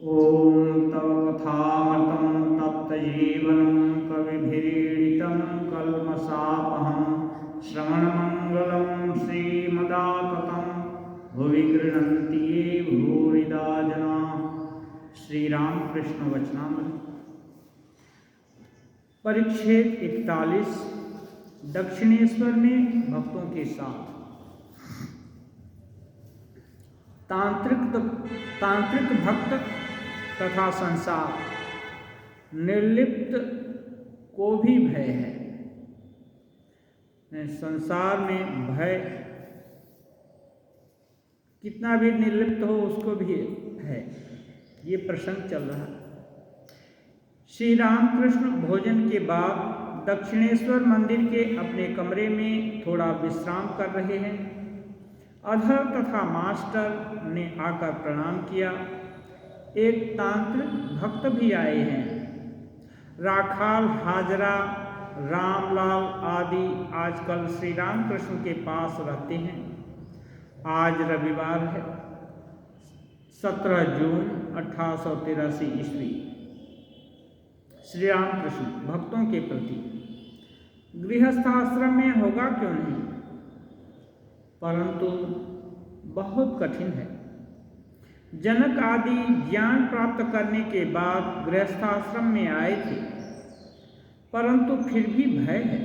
ॐ तव कथामृतं तप्तजीवनं कविभिरीडितं कल्मषापहं श्रवणमङ्गलं श्रीमदाततं भुवि गृह्णन्ति ये भूरिदा जनाः। श्री रामकृष्ण वचनामृत परिच्छेद 41 दक्षिणेश्वर में भक्तों के साथ। तांत्रिक भक्त तथा संसार निर्लिप्त को भी भय है। संसार में भय कितना भी निर्लिप्त हो उसको भी है। ये प्रसंग चल रहा है। श्री रामकृष्ण भोजन के बाद दक्षिणेश्वर मंदिर के अपने कमरे में थोड़ा विश्राम कर रहे हैं। अधर तथा मास्टर ने आकर प्रणाम किया। एक तांत्रिक भक्त भी आए हैं। राखाल, हाजरा, रामलाल आदि आजकल श्री रामकृष्ण के पास रहते हैं। आज रविवार है, 17 जून 1883 ईस्वी। श्री रामकृष्ण भक्तों के प्रति गृहस्थाश्रम में होगा क्यों नहीं, परंतु बहुत कठिन है। जनक आदि ज्ञान प्राप्त करने के बाद गृहस्थाश्रम में आए थे, परंतु फिर भी भय है।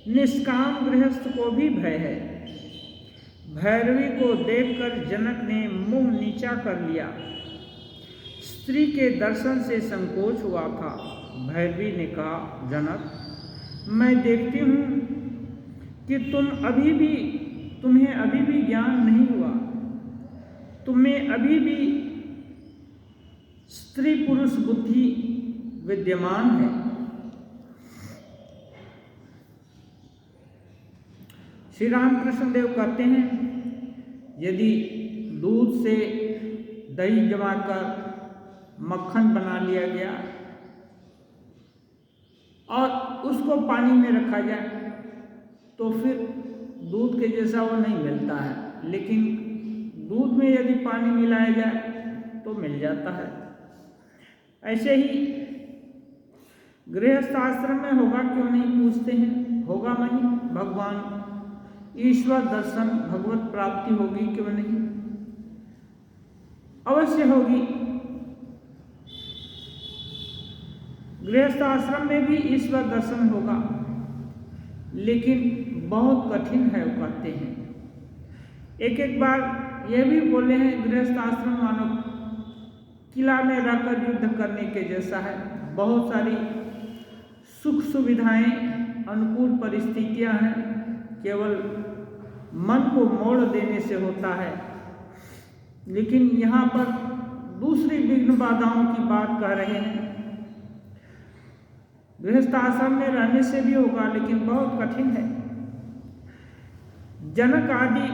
निष्काम गृहस्थ को भी भय है। भैरवी को देखकर जनक ने मुंह नीचा कर लिया। स्त्री के दर्शन से संकोच हुआ था। भैरवी ने कहा, जनक, मैं देखती हूँ कि तुम्हें अभी भी ज्ञान नहीं हुआ। तुम्हें अभी भी स्त्री पुरुष बुद्धि विद्यमान है। श्री रामकृष्ण देव कहते हैं, यदि दूध से दही जमाकर मक्खन बना लिया गया और उसको पानी में रखा जाए तो फिर दूध के जैसा वो नहीं मिलता है, लेकिन दूध में यदि पानी मिलाया जाए तो मिल जाता है। ऐसे ही गृहस्थ आश्रम में होगा क्यों नहीं पूछते हैं। होगा मनी भगवान, ईश्वर दर्शन, भगवत प्राप्ति होगी क्यों नहीं, अवश्य होगी। गृहस्थ आश्रम में भी ईश्वर दर्शन होगा, लेकिन बहुत कठिन है, वो कहते हैं। एक बार यह भी बोले हैं, गृहस्थ आश्रम मानो किला में रहकर युद्ध करने के जैसा है। बहुत सारी सुख सुविधाएं, अनुकूल परिस्थितियां हैं, केवल मन को मोड़ देने से होता है। लेकिन यहाँ पर दूसरी विघ्न बाधाओं की बात कह रहे हैं। गृहस्थ आश्रम में रहने से भी होगा, लेकिन बहुत कठिन है। जनक आदि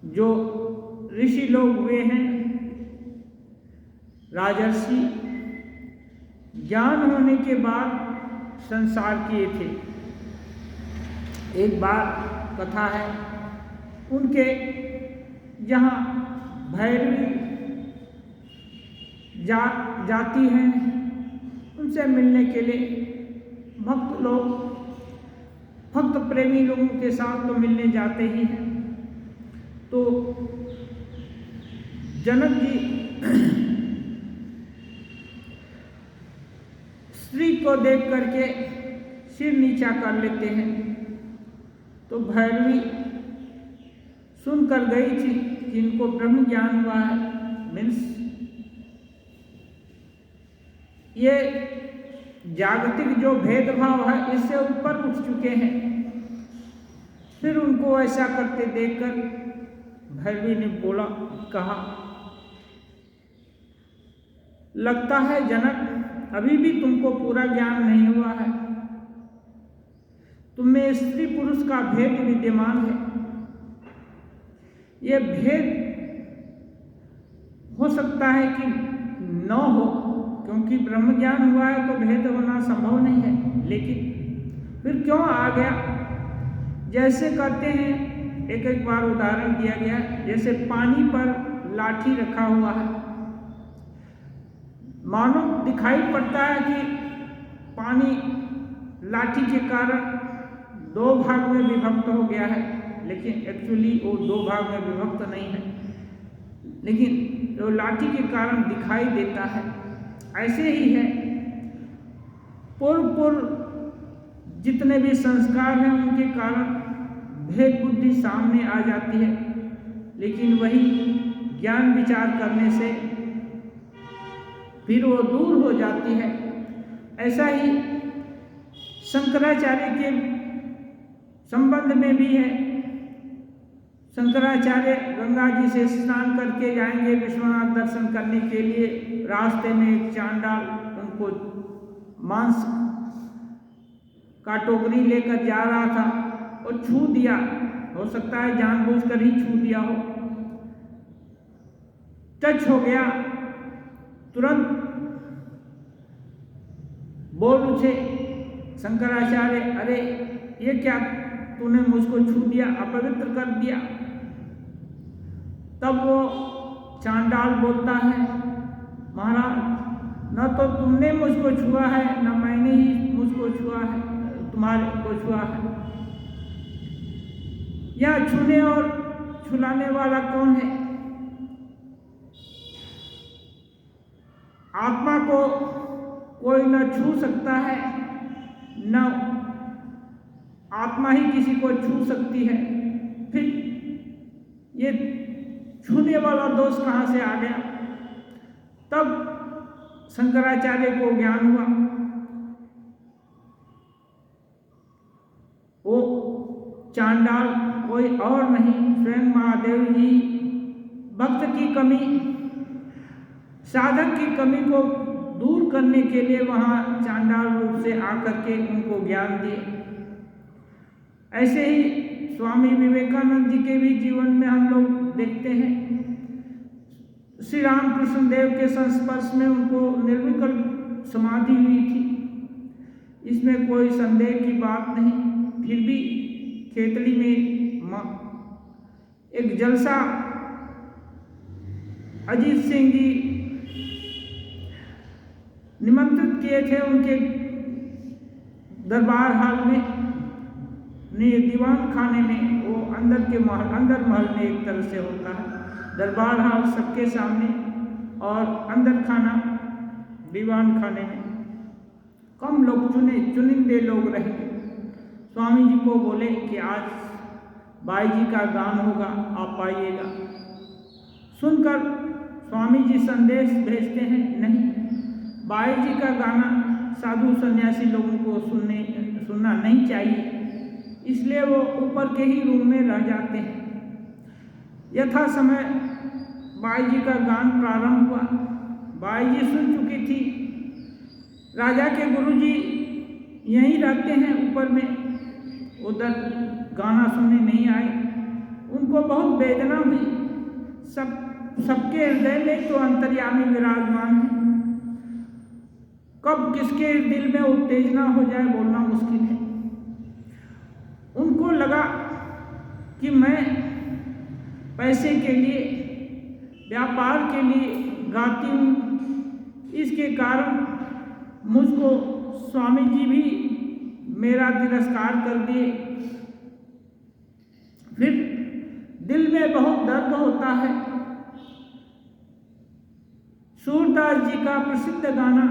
जो ऋषि लोग हुए हैं, राजर्षि, ज्ञान होने के बाद संसार किए थे। एक बार कथा है, उनके यहाँ भैरवी जाती हैं, उनसे मिलने के लिए भक्त लोग, भक्त प्रेमी लोगों के साथ तो मिलने जाते ही हैं। तो जनक जी स्त्री को देख करके सिर नीचा कर लेते हैं। तो भैरवी सुनकर गई थी कि इनको ब्रह्म ज्ञान हुआ है, मीन्स ये जागतिक जो भेदभाव है इससे ऊपर उठ चुके हैं। फिर उनको ऐसा करते देखकर भैरवी ने कहा, लगता है जनक अभी भी तुमको पूरा ज्ञान नहीं हुआ है। तुम्हें स्त्री पुरुष का भेद विद्यमान है। यह भेद हो सकता है कि न हो, क्योंकि ब्रह्म ज्ञान हुआ है तो भेद होना संभव नहीं है, लेकिन फिर क्यों आ गया। जैसे कहते हैं, एक बार उदाहरण दिया गया, जैसे पानी पर लाठी रखा हुआ है। मानो दिखाई पड़ता है कि पानी लाठी के कारण 2 भाग में विभक्त हो गया है, लेकिन एक्चुअली वो 2 भाग में विभक्त नहीं है, लेकिन वो लाठी के कारण दिखाई देता है। ऐसे ही है, पूर्व जितने भी संस्कार हैं उनके कारण भेद बुद्धि सामने आ जाती है, लेकिन वही ज्ञान विचार करने से फिर वो दूर हो जाती है। ऐसा ही शंकराचार्य के संबंध में भी है। शंकराचार्य गंगा जी से स्नान करके जाएंगे विश्वनाथ दर्शन करने के लिए। रास्ते में एक चांडाल उनको मांस का टोकरी लेकर जा रहा था और छू दिया। हो सकता है जानबूझकर ही छू दिया हो, टच हो गया। तुरंत बोल उठे शंकराचार्य, अरे ये क्या, तूने मुझको छू दिया, अपवित्र कर दिया। तब वो चांडाल बोलता है, महाराज, न तो तुमने मुझको छुआ है, न मैंने ही मुझको छुआ है, तुम्हारे को छुआ है। यह छूने और छुलाने वाला कौन है? आत्मा को कोई न छू सकता है, न आत्मा ही किसी को छू सकती है। फिर ये छूने वाला दोष कहाँ से आ गया? तब शंकराचार्य को ज्ञान हुआ, वो चांडाल कोई और नहीं, स्वयं महादेव जी भक्त की कमी, साधक की कमी को दूर करने के लिए वहाँ चांडाल रूप से आकर के उनको ज्ञान दिए। ऐसे ही स्वामी विवेकानंद जी के भी जीवन में हम लोग देखते हैं। श्री रामकृष्ण देव के संस्पर्श में उनको निर्विकल्प समाधि हुई थी, इसमें कोई संदेह की बात नहीं। फिर भी खेतड़ी में एक जलसा अजीत सिंह जी निमंत्रित किए थे उनके दरबार हाल में, दीवान खाने में। वो अंदर महल में एक तरह से होता है, दरबार हाल सबके सामने और अंदर खाना दीवान खाने में। कम लोग चुनिंदे लोग रहेंगे। स्वामी जी को बोले कि आज बाई जी का गान होगा, आप आइएगा। सुनकर स्वामी जी संदेश भेजते हैं, नहीं, बाई जी का गाना साधु सन्यासी लोगों को सुनना नहीं चाहिए। इसलिए वो ऊपर के ही रूम में रह जाते हैं। यथा समय बाई जी का गान प्रारंभ हुआ। बाई जी सुन चुकी थी। राजा के गुरुजी यहीं रहते हैं ऊपर में, उधर गाना सुनने नहीं आए। उनको बहुत वेदना हुई। सबके हृदय में तो अंतर्यामी विराजमान है, कब किसके दिल में उत्तेजना हो जाए बोलना मुश्किल है। उनको लगा कि मैं पैसे के लिए, व्यापार के लिए गाती हूँ, इसके कारण मुझको स्वामी जी भी मेरा तिरस्कार कर दिए। फिर दिल में बहुत दर्द होता है। सूरदास जी का प्रसिद्ध गाना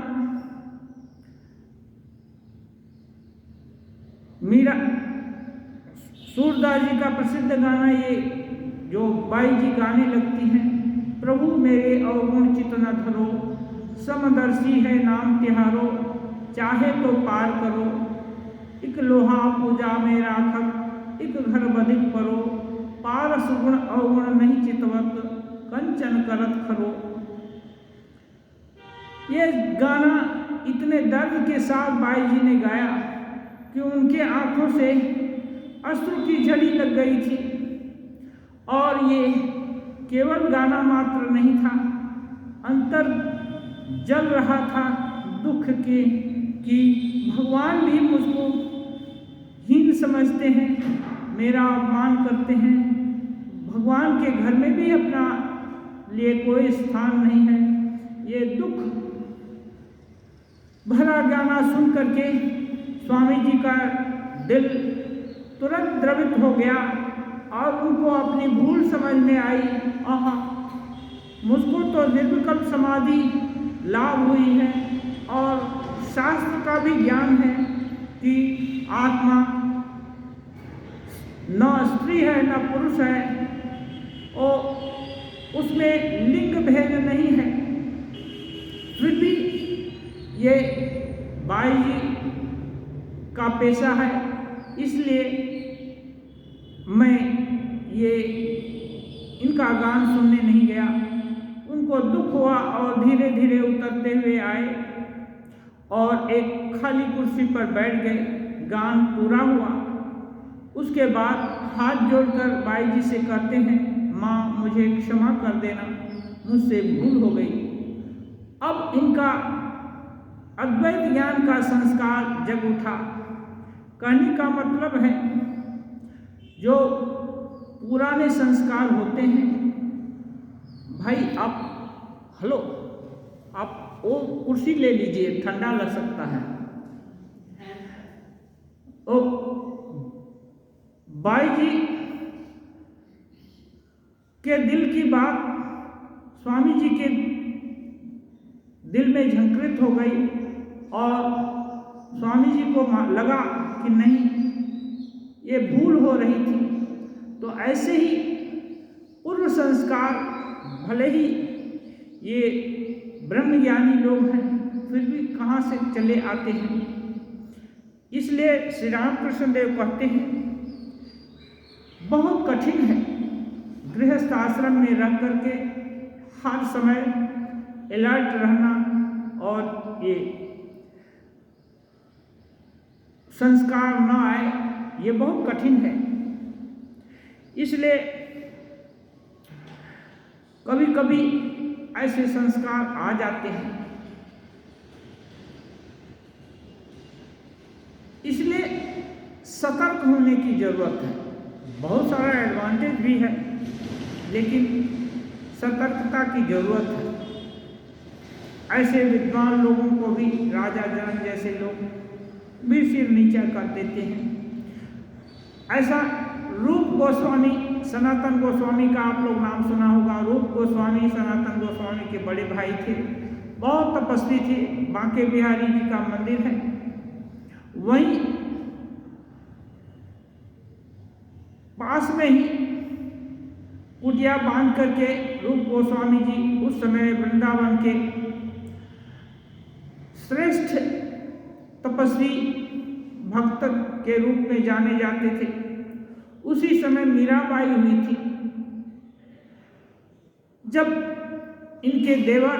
सूरदास जी का प्रसिद्ध गाना ये जो बाई जी गाने लगती हैं, प्रभु मेरे अवगुण चित न धरो, समदर्शी है नाम तिहारो, चाहे तो पार करो, इक लोहा पूजा में राखत, इक घर बधिक परो, पार सुगुण अवगुण नहीं चितवत, कंचन करत खरो। ये गाना इतने दर्द के साथ बाई जी ने गाया कि उनके आंखों से अश्रु की झड़ी लग गई थी। और ये केवल गाना मात्र नहीं था, अंतर जल रहा था दुख के कि भगवान भी मुझको हीन समझते हैं, मेरा अपमान करते हैं। भगवान के घर में भी अपना लिए कोई स्थान नहीं है। ये दुख भरा गाना सुन करके स्वामी जी का दिल तुरंत द्रवित हो गया और उनको अपनी भूल समझ में आई। आहा, मुझको तो निर्विकल्प समाधि लाभ हुई है और शास्त्र का भी ज्ञान है कि आत्मा न स्त्री है न पुरुष है और उसमें लिंग भेद नहीं है। फिर भी ये बाई जी का पेशा है, इसलिए मैं ये इनका गान सुनने नहीं गया। उनको दुख हुआ और धीरे धीरे उतरते हुए आए और एक खाली कुर्सी पर बैठ गए। गान पूरा हुआ, उसके बाद हाथ जोड़कर बाई जी से कहते हैं, माँ मुझे क्षमा कर देना, मुझसे भूल हो गई। अब इनका अद्वैत ज्ञान का संस्कार जग उठा। कहने का मतलब है जो पुराने संस्कार होते हैं, भाई आप हेलो आप वो कुर्सी ले लीजिए, ठंडा लग सकता है। ओ बाई जी के दिल की बात स्वामी जी के दिल में झंकृत हो गई और स्वामी जी को लगा कि नहीं, ये भूल हो रही थी। तो ऐसे ही पूर्व संस्कार, भले ही ये ब्रह्मज्ञानी लोग हैं, फिर भी कहाँ से चले आते हैं। इसलिए श्री रामकृष्ण देव कहते हैं, बहुत कठिन है गृहस्थ आश्रम में रह करके हर समय अलर्ट रहना और ये संस्कार न आए, ये बहुत कठिन है। इसलिए कभी कभी ऐसे संस्कार आ जाते हैं। इसलिए सतर्क होने की जरूरत है। बहुत सारा एडवांटेज भी है, लेकिन सतर्कता की जरूरत है। ऐसे विद्वान लोगों को भी राजा जनक जैसे लोग भी सिर नीचा कर देते हैं। ऐसा रूप गोस्वामी, सनातन गोस्वामी का आप लोग नाम सुना होगा। रूप गोस्वामी सनातन गोस्वामी के बड़े भाई थे, बहुत तपस्वी थे। बांके बिहारी जी का मंदिर है, वहीं पास में ही कुटिया बांध करके रूप गोस्वामी जी उस समय वृंदावन के श्रेष्ठ तपस्वी भक्त के रूप में जाने जाते थे। उसी समय मीराबाई हुई थी। जब इनके देवर,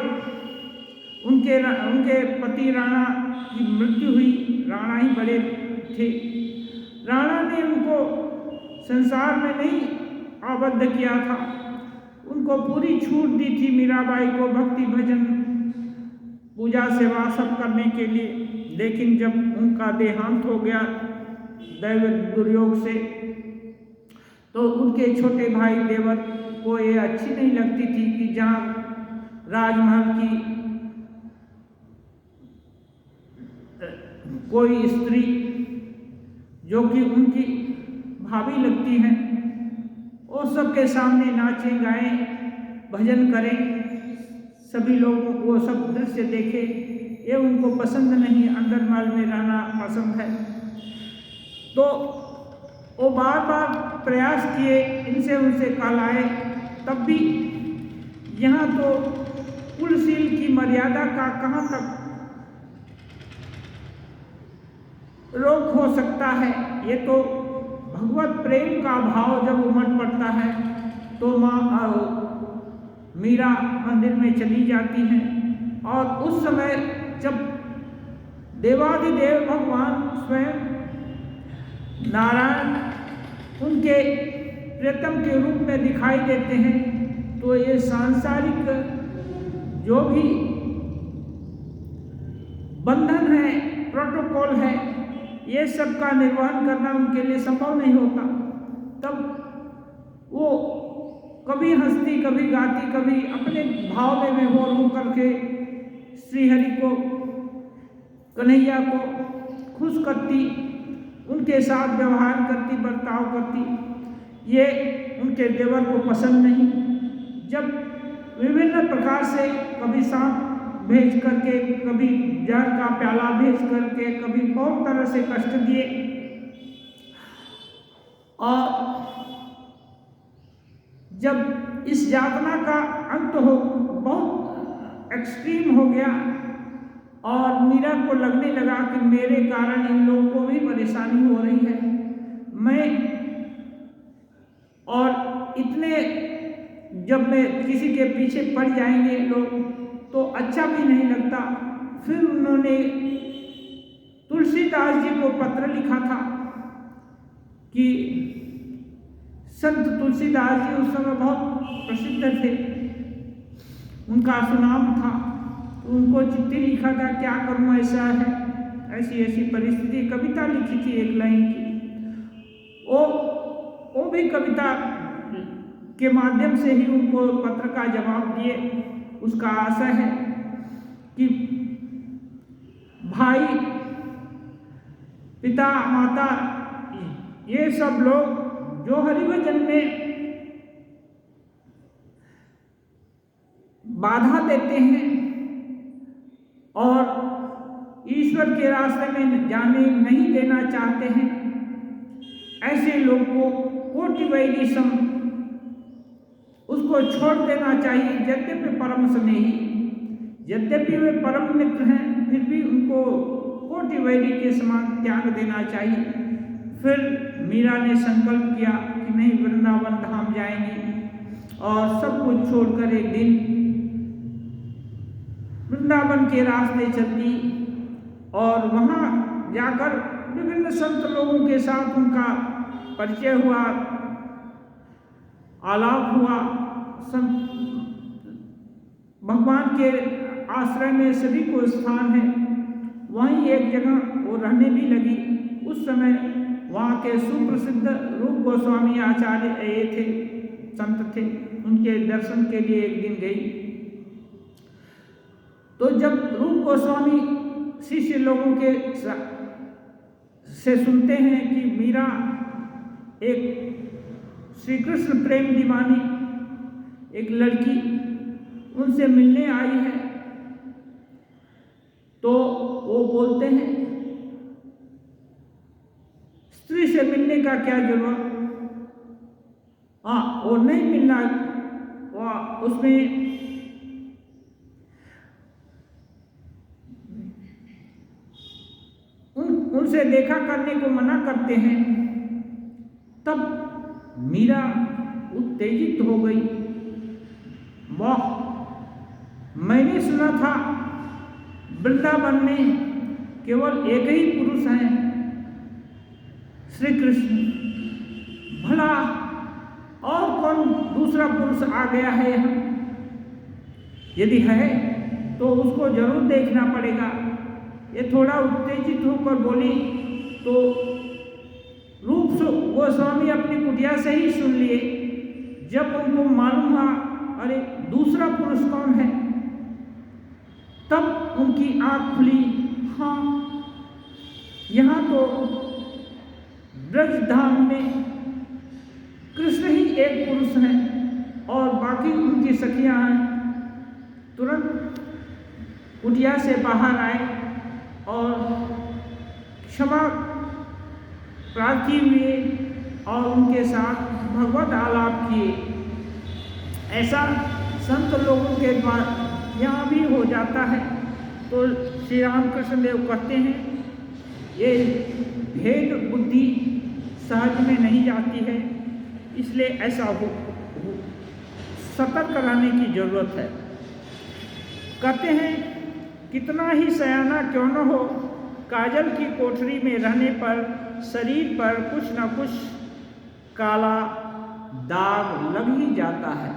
उनके पति राणा की मृत्यु हुई, राणा ही बड़े थे, राणा ने उनको संसार में नहीं आबद्ध किया था, उनको पूरी छूट दी थी मीराबाई को भक्ति भजन पूजा सेवा सब करने के लिए। लेकिन जब उनका देहांत हो गया दैव दुर्योग से, तो उनके छोटे भाई देवर को ये अच्छी नहीं लगती थी कि जहाँ राजमहल की कोई स्त्री जो कि उनकी भाभी लगती हैं, वो सबके सामने नाचें गाएं भजन करें, सभी लोगों को सब दृश्य देखे, ये उनको पसंद नहीं, अंदर महल में रहना पसंद है। तो वो बार बार प्रयास किए, इनसे उनसे कहलाए, तब भी यहाँ तो कुलशील की मर्यादा का कहाँ तक रोक हो सकता है। ये तो भगवत प्रेम का भाव जब उमड़ पड़ता है तो माँ मीरा मंदिर में चली जाती हैं। और उस समय जब देवादिदेव भगवान स्वयं नारायण उनके प्रियतम के रूप में दिखाई देते हैं, तो ये सांसारिक जो भी बंधन है, प्रोटोकॉल है, ये सब का निर्वहन करना उनके लिए संभव नहीं होता। तब वो कभी हंसती, कभी गाती, कभी अपने भाव में विभोर होकर के श्रीहरि को, कन्हैया को खुश करती, उनके साथ व्यवहार करती, बर्ताव करती। ये उनके देवर को पसंद नहीं। जब विभिन्न प्रकार से कभी सांप भेज करके, कभी जहर का प्याला भेज करके, कभी बहुत तरह से कष्ट दिए, और जब इस यातना का अंत हो, बहुत एक्सट्रीम हो गया, और मीरा को लगने लगा कि मेरे कारण इन लोगों को भी परेशानी हो रही है, मैं और इतने जब मैं किसी के पीछे पड़ जाएंगे लोग तो अच्छा भी नहीं लगता। फिर उन्होंने तुलसीदास जी को पत्र लिखा था कि संत तुलसीदास जी उस समय बहुत प्रसिद्ध थे, उनका सुनाम था, तो उनको चिट्ठी लिखा था, क्या करूं, ऐसा है, ऐसी ऐसी परिस्थिति। कविता लिखी थी एक लाइन की, वो भी कविता के माध्यम से ही उनको पत्र का जवाब दिए। उसका आशय है कि भाई, पिता, माता, ये सब लोग जो हरिभजन में बाधा देते हैं और ईश्वर के रास्ते में जाने नहीं देना चाहते हैं, ऐसे लोग को कोटि वैरी सम उसको छोड़ देना चाहिए। यद्यपि परम स्नेही, यद्यपि वे परम मित्र हैं, फिर भी उनको कोटि वैरी के समान त्याग देना चाहिए। फिर मीरा ने संकल्प किया कि नहीं, वृंदावन धाम जाएंगी, और सब कुछ छोड़कर एक दिन वृंदावन के रास्ते चलती, और वहाँ जाकर विभिन्न संत लोगों के साथ उनका परिचय हुआ, आलाप हुआ। भगवान के आश्रय में सभी को स्थान है, वहीं एक जगह वो रहने भी लगी। उस समय वहाँ के सुप्रसिद्ध रूप गोस्वामी आचार्य ये थे, संत थे, उनके दर्शन के लिए एक दिन गई। तो जब रूप गोस्वामी शिष्य लोगों के से सुनते हैं कि मीरा एक श्री कृष्ण प्रेम दीवानी एक लड़की उनसे मिलने आई है, तो वो बोलते हैं, स्त्री से मिलने का क्या जरूरत, वो नहीं मिलना, उसमें उनसे देखा करने को मना करते हैं। तब मीरा उत्तेजित हो गई। वाह, मैंने सुना था वृंदावन में केवल एक ही पुरुष हैं, श्री कृष्ण, भला और कौन दूसरा पुरुष आ गया है यहाँ? यदि है तो उसको जरूर देखना पड़ेगा। ये थोड़ा उत्तेजित होकर बोली तो रूप गोस्वामी अपनी कुटिया से ही सुन लिए। जब उनको मालूम हुआ अरे दूसरा पुरुष कौन है, तब उनकी आंख खुली। हाँ, यहाँ तो ब्रज धाम में कृष्ण ही एक पुरुष हैं और बाकी उनकी सखियां हैं। तुरंत कुटिया से बाहर आए और क्षमा प्रार्थी हुए और उनके साथ भगवत आलाप किए। ऐसा संत लोगों के द्वारा यहाँ भी हो जाता है। तो श्री रामकृष्ण देव कहते हैं ये भेद बुद्धि सहज में नहीं जाती है, इसलिए ऐसा हो सतर्क रहने की जरूरत है। कहते हैं कितना ही सयाना क्यों न हो, काजल की कोठरी में रहने पर शरीर पर कुछ न कुछ काला दाग लग ही जाता है।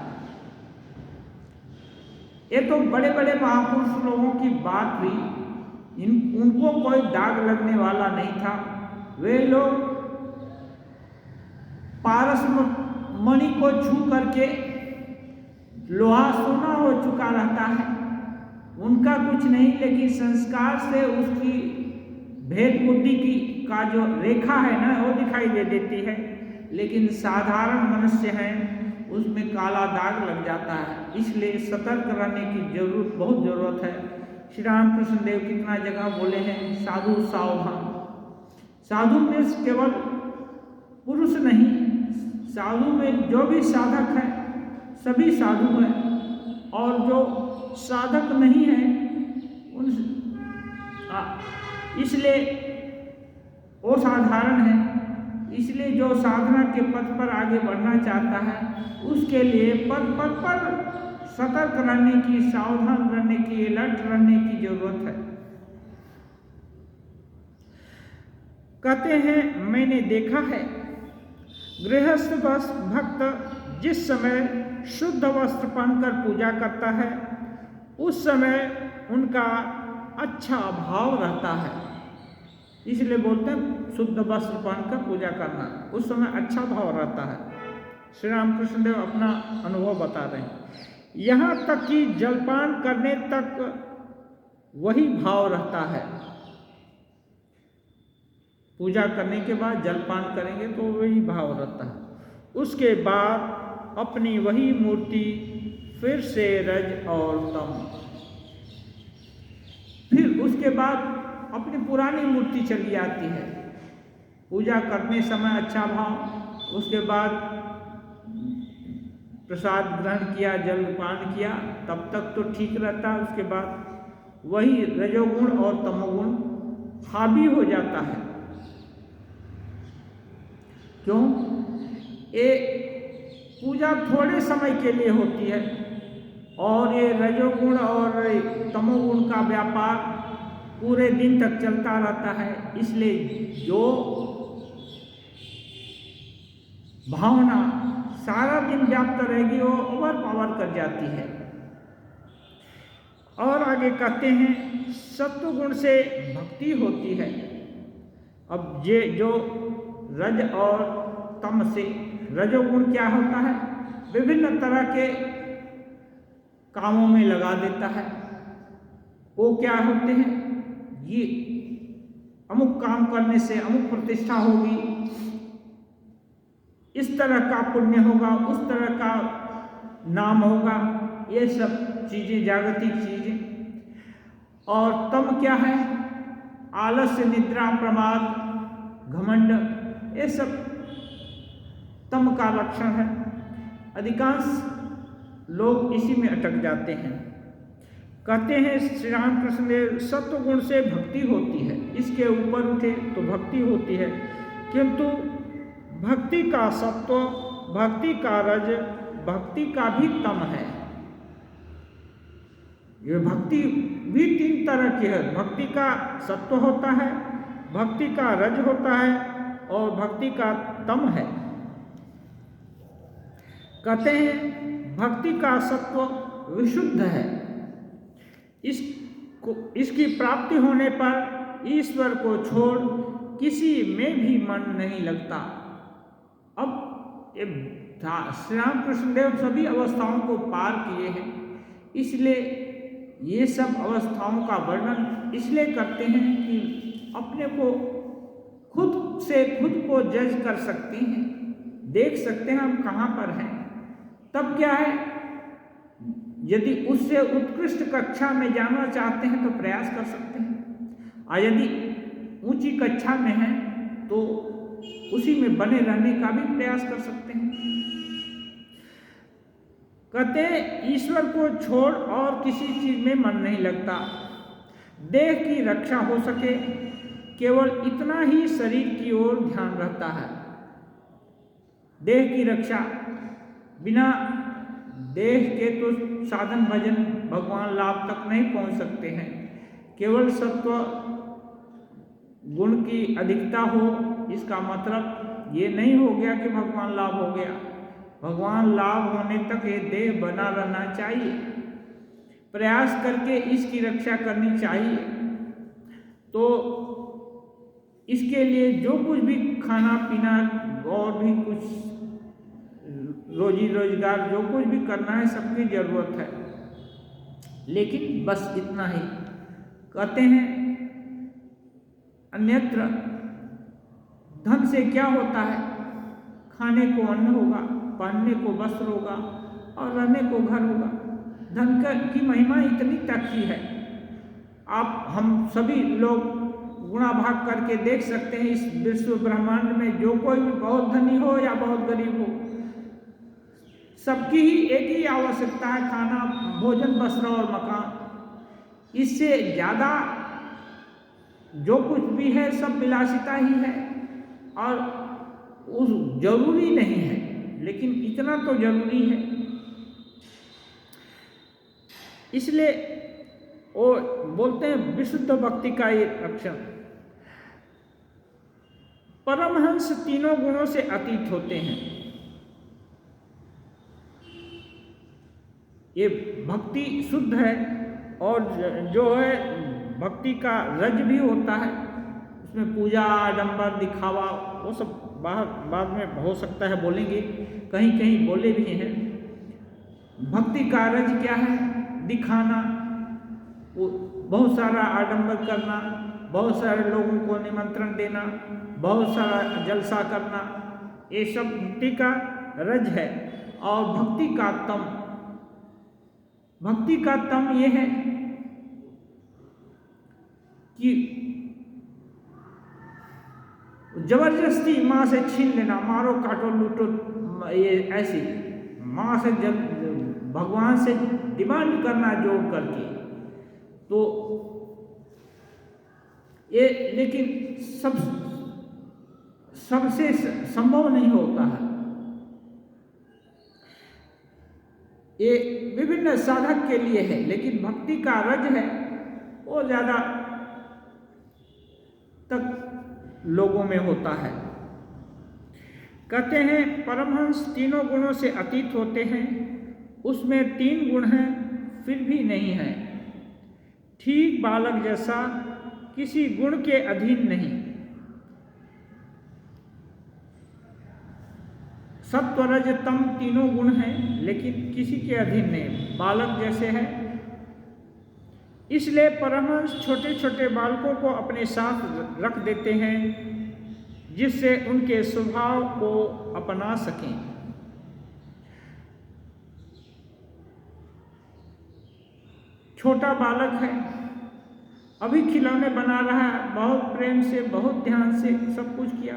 ये तो बड़े बड़े महापुरुष लोगों की बात हुई, उनको कोई दाग लगने वाला नहीं था। वे लोग पारस मणि को छू करके लोहा सोना हो चुका रहता है, उनका कुछ नहीं, लेकिन संस्कार से उसकी भेद बुद्धि की का जो रेखा है ना वो दिखाई दे देती है, लेकिन साधारण मनुष्य हैं उसमें काला दाग लग जाता है। इसलिए सतर्क रहने की बहुत ज़रूरत है। श्री रामकृष्ण देव कितना जगह बोले हैं, साधु सावधान। साधु में केवल पुरुष नहीं, साधु में जो भी साधक है सभी साधु हैं, और जो साधक नहीं है उन इसलिए वो साधारण है। इसलिए जो साधना के पथ पर आगे बढ़ना चाहता है उसके लिए पथ पर सतर्क रहने की, सावधान रहने की, अलर्ट रहने की जरूरत है। कहते हैं मैंने देखा है गृहस्थ भक्त जिस समय शुद्ध वस्त्र पहनकर पूजा करता है उस समय उनका अच्छा भाव रहता है। इसलिए बोलते हैं शुद्ध वस्त्र पहनकर पूजा करना, उस समय अच्छा भाव रहता है। श्री रामकृष्ण देव अपना अनुभव बता रहे हैं। यहाँ तक कि जलपान करने तक वही भाव रहता है। पूजा करने के बाद जलपान करेंगे तो वही भाव रहता है। उसके बाद अपनी वही मूर्ति फिर से रज और तम, फिर उसके बाद अपनी पुरानी मूर्ति चली आती है। पूजा करने समय अच्छा भाव, उसके बाद प्रसाद ग्रहण किया, जलपान किया, तब तक तो ठीक रहता है। उसके बाद वही रजोगुण और तमोगुण हावी हो जाता है। क्यों? ये पूजा थोड़े समय के लिए होती है और ये रजोगुण और तमोगुण का व्यापार पूरे दिन तक चलता रहता है। इसलिए जो भावना सारा दिन व्याप्त रहेगी वो ओवर पावर कर जाती है। और आगे कहते हैं सत्वगुण से भक्ति होती है। अब ये जो रज और तम से, रजोगुण क्या होता है, विभिन्न तरह के कामों में लगा देता है। वो क्या होते हैं, ये अमुक काम करने से अमुक प्रतिष्ठा होगी, इस तरह का पुण्य होगा, उस तरह का नाम होगा, ये सब चीजें जागतिक चीजें। और तम क्या है, आलस्य, निद्रा, प्रमाद, घमंड, ये सब तम का लक्षण है। अधिकांश लोग इसी में अटक जाते हैं। कहते हैं श्री रामकृष्ण देव सत्वगुण से भक्ति होती है, इसके ऊपर उठे तो भक्ति होती है, किंतु भक्ति का सत्व, भक्ति का रज, भक्ति का भी तम है। ये भक्ति भी तीन तरह की है। भक्ति का सत्व होता है, भक्ति का रज होता है और भक्ति का तम है। कहते हैं भक्ति का सत्व विशुद्ध है, इसकी प्राप्ति होने पर ईश्वर को छोड़ किसी में भी मन नहीं लगता। अब श्री रामकृष्ण देव सभी अवस्थाओं को पार किए हैं, इसलिए ये सब अवस्थाओं का वर्णन इसलिए करते हैं कि अपने को खुद से खुद को जज कर सकते हैं, देख सकते हैं हम कहाँ पर हैं। तब क्या है, यदि उससे उत्कृष्ट कक्षा में जाना चाहते हैं तो प्रयास कर सकते हैं, और यदि ऊंची कक्षा में हैं तो उसी में बने रहने का भी प्रयास कर सकते हैं। कहते हैं ईश्वर को छोड़ और किसी चीज में मन नहीं लगता। देह की रक्षा हो सके केवल इतना ही शरीर की ओर ध्यान रहता है। देह की रक्षा, बिना देह के तो साधन भजन भगवान लाभ तक नहीं पहुंच सकते हैं। केवल सत्व गुण की अधिकता हो इसका मतलब ये नहीं हो गया कि भगवान लाभ हो गया। भगवान लाभ होने तक ये देह बना रहना चाहिए, प्रयास करके इसकी रक्षा करनी चाहिए। तो इसके लिए जो कुछ भी खाना पीना और भी कुछ रोजी रोजगार जो कुछ भी करना है सबकी ज़रूरत है, लेकिन बस इतना ही। कहते हैं अन्यत्र धन से क्या होता है, खाने को अन्न होगा, पहनने को वस्त्र होगा और रहने को घर होगा। धन की महिमा इतनी तक ही है। आप हम सभी लोग गुणा भाग करके देख सकते हैं इस विश्व ब्रह्मांड में, जो कोई भी बहुत धनी हो या बहुत गरीब हो, सबकी ही एक ही आवश्यकता है, खाना, भोजन, वस्त्र और मकान। इससे ज़्यादा जो कुछ भी है सब विलासिता ही है और उस जरूरी नहीं है, लेकिन इतना तो जरूरी है। इसलिए वो बोलते हैं विशुद्ध भक्ति का ये लक्षण, परमहंस तीनों गुणों से अतीत होते हैं। ये भक्ति शुद्ध है और जो है भक्ति का रज भी होता है, उसमें पूजा, आडंबर, दिखावा, वो सब बाद में हो सकता है बोलेंगे, कहीं कहीं बोले भी हैं। भक्ति का रज क्या है? दिखाना, वो बहुत सारा आडंबर करना, बहुत सारे लोगों को निमंत्रण देना, बहुत सारा जलसा करना, ये सब भक्ति का रज है। और भक्ति का तम, भक्ति का तम ये है कि जबरदस्ती माँ से छीन लेना, मारो काटो लूटो, ये ऐसी माँ से भगवान से डिमांड करना जोड़ करके, तो ये लेकिन सबसे संभव नहीं होता है। ये विभिन्न साधक के लिए है, लेकिन भक्ति का रज है वो ज़्यादा तक लोगों में होता है। कहते हैं परमहंस तीनों गुणों से अतीत होते हैं, उसमें 3 गुण हैं फिर भी नहीं है। ठीक बालक जैसा किसी गुण के अधीन नहीं, सत्व रज तम तीनों गुण हैं लेकिन किसी के अधीन नहीं, बालक जैसे है। इसलिए परमहंस छोटे छोटे बालकों को अपने साथ रख देते हैं जिससे उनके स्वभाव को अपना सकें। छोटा बालक है, अभी खिलौने बना रहा है, बहुत प्रेम से, बहुत ध्यान से सब कुछ किया,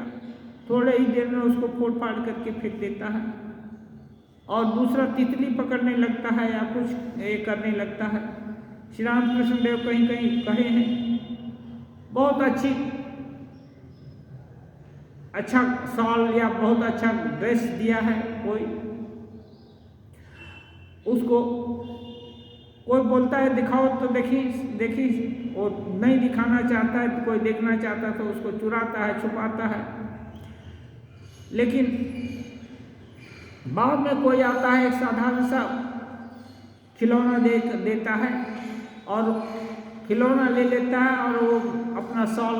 थोड़े ही देर में उसको फोड़ फाड़ करके फेंक देता है और दूसरा तितली पकड़ने लगता है या कुछ ये करने लगता है। श्री रामकृष्ण देव कहीं कहीं कहे हैं, बहुत अच्छा शॉल या बहुत अच्छा ड्रेस दिया है कोई, उसको कोई बोलता है दिखाओ तो देखी वो नहीं दिखाना चाहता है, कोई देखना चाहता है तो उसको चुराता है, छुपाता है। लेकिन बाद में कोई आता है, एक साधारण सा खिलौना देता है और खिलौना ले लेता है और वो अपना शॉल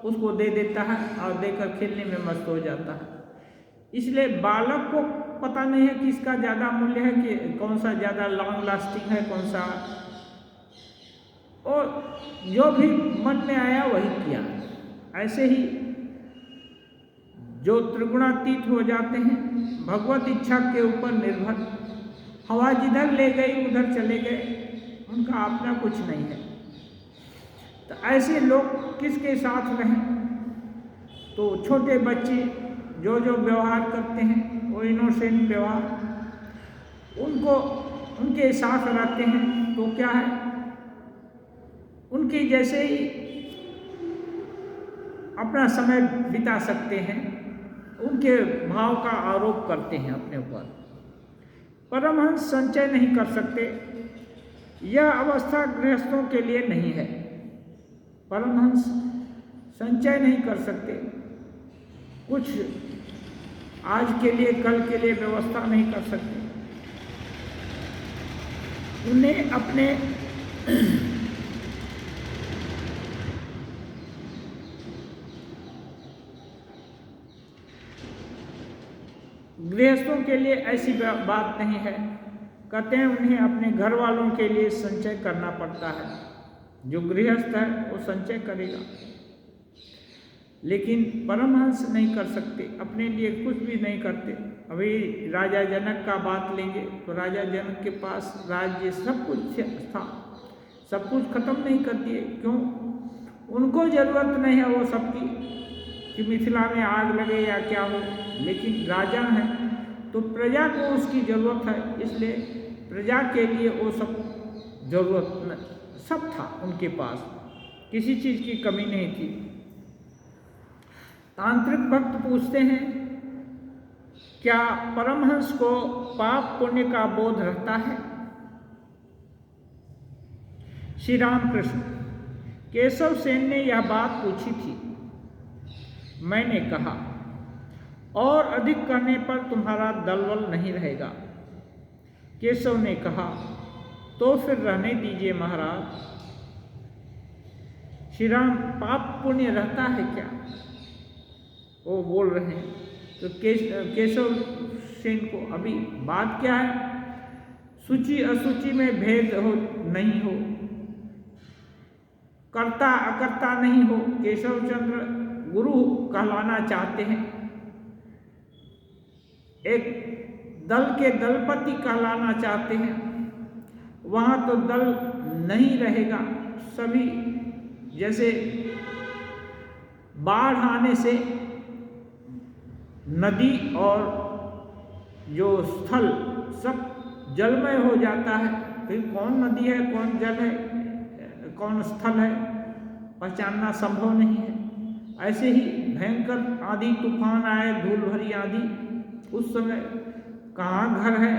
उसको दे देता है और देकर खेलने में मस्त हो जाता है। इसलिए बालक को पता नहीं है कि इसका ज़्यादा मूल्य है कि कौन सा ज़्यादा लॉन्ग लास्टिंग है, कौन सा, और जो भी मन में आया वही किया। ऐसे ही जो त्रिगुणातीत हो जाते हैं, भगवत इच्छा के ऊपर निर्भर, हवा जिधर ले गई उधर चले गए, उनका अपना कुछ नहीं है। तो ऐसे लोग किसके साथ रहें? तो छोटे बच्चे जो व्यवहार करते हैं वो इनोसेंट व्यवहार, उनके साथ रहते हैं तो क्या है, उनके जैसे ही अपना समय बिता सकते हैं, उनके भाव का आरोप करते हैं अपने ऊपर। परमहंस संचय नहीं कर सकते, यह अवस्था गृहस्थों के लिए नहीं है। परमहंस संचय नहीं कर सकते, कुछ आज के लिए कल के लिए व्यवस्था नहीं कर सकते। उन्हें अपने गृहस्थों के लिए ऐसी बात नहीं है। कहते हैं उन्हें अपने घर वालों के लिए संचय करना पड़ता है। जो गृहस्थ है वो संचय करेगा, लेकिन परमहंस नहीं कर सकते, अपने लिए कुछ भी नहीं करते। अभी राजा जनक का बात लेंगे तो राजा जनक के पास राज्य सब कुछ था, सब कुछ खत्म नहीं कर दिए। क्यों? उनको जरूरत नहीं है वो सबकी कि मिथिला में आग लगे या क्या हो, लेकिन राजा है तो प्रजा को उसकी ज़रूरत है, इसलिए प्रजा के लिए वो सब जरूरत सब था उनके पास, किसी चीज़ की कमी नहीं थी। तांत्रिक भक्त पूछते हैं, क्या परमहंस को पाप पुण्य का बोध रहता है? श्री रामकृष्ण, केशव सेन ने यह बात पूछी थी। मैंने कहा, और अधिक करने पर तुम्हारा दलबल नहीं रहेगा। केशव ने कहा, तो फिर रहने दीजिए महाराज। श्री राम, पाप पुण्य रहता है क्या? वो बोल रहे हैं। तो केशव सेन को अभी बात क्या है, सूची असूची में भेद हो नहीं हो, कर्ता अकर्ता नहीं हो। केशव चंद्र गुरु कहलाना चाहते हैं, एक दल के दलपति कहलाना चाहते हैं। वहाँ तो दल नहीं रहेगा, सभी जैसे बाढ़ आने से नदी और जो स्थल सब जलमय हो जाता है, फिर कौन नदी है, कौन जल है, कौन स्थल है, पहचानना संभव नहीं है। ऐसे ही भयंकर आंधी तूफान आए, धूल भरी आंधी, उस समय कहाँ घर है,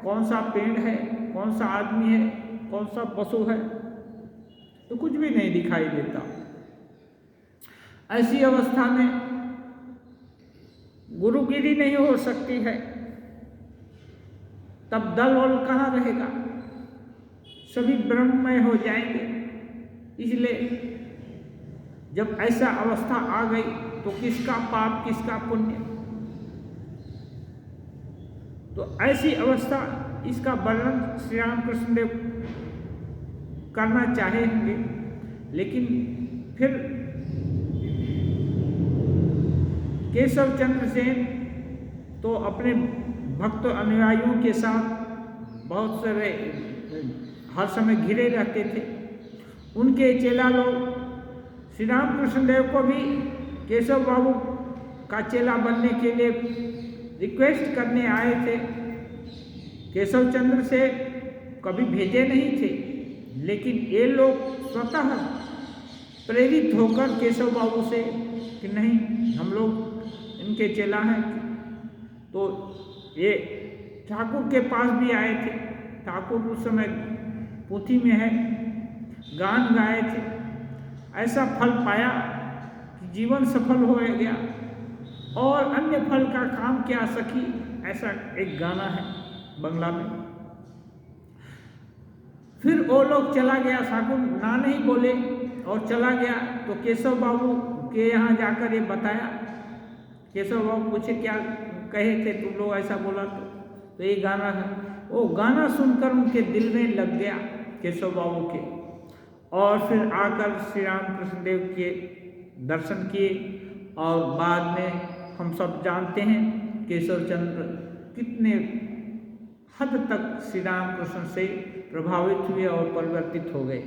कौन सा पेड़ है, कौन सा आदमी है, कौन सा पशु है, तो कुछ भी नहीं दिखाई देता। ऐसी अवस्था में गुरुगिरी नहीं हो सकती है, तब दल वल कहाँ रहेगा, सभी ब्रह्ममय हो जाएंगे। इसलिए जब ऐसा अवस्था आ गई तो किसका पाप किसका पुण्य, तो ऐसी अवस्था, इसका वर्णन श्री रामकृष्ण देव करना चाहेंगे, लेकिन फिर केशव चंद्र सेन तो अपने भक्त अनुयायियों के साथ बहुत सारे हर समय घिरे रहते थे। उनके चेला लोग श्री रामकृष्ण देव को भी केशव बाबू का चेला बनने के लिए रिक्वेस्ट करने आए थे। केशव चंद्र से कभी भेजे नहीं थे, लेकिन ये लोग स्वतः प्रेरित होकर केशव बाबू से कि नहीं, हम लोग इनके चेला हैं, तो ये ठाकुर के पास भी आए थे। ठाकुर उस समय पोथी में है, गान गाए थे। ऐसा फल पाया कि जीवन सफल हो गया, और अन्य फल का काम क्या सखी, ऐसा एक गाना है बंगला में। फिर वो लोग चला गया, ठाकुर ना नहीं बोले और चला गया। तो केशव बाबू के यहाँ जाकर ये बताया। केशव बाबू पूछे, क्या कहे थे तुम लोग, ऐसा बोला तो ये गाना है। वो गाना सुनकर उनके दिल में लग गया केशव बाबू के, और फिर आकर श्री रामकृष्ण देव के दर्शन किए। और बाद में हम सब जानते हैं केशव चंद्र कितने हद तक श्री रामकृष्ण से प्रभावित हुए और परिवर्तित हो गए।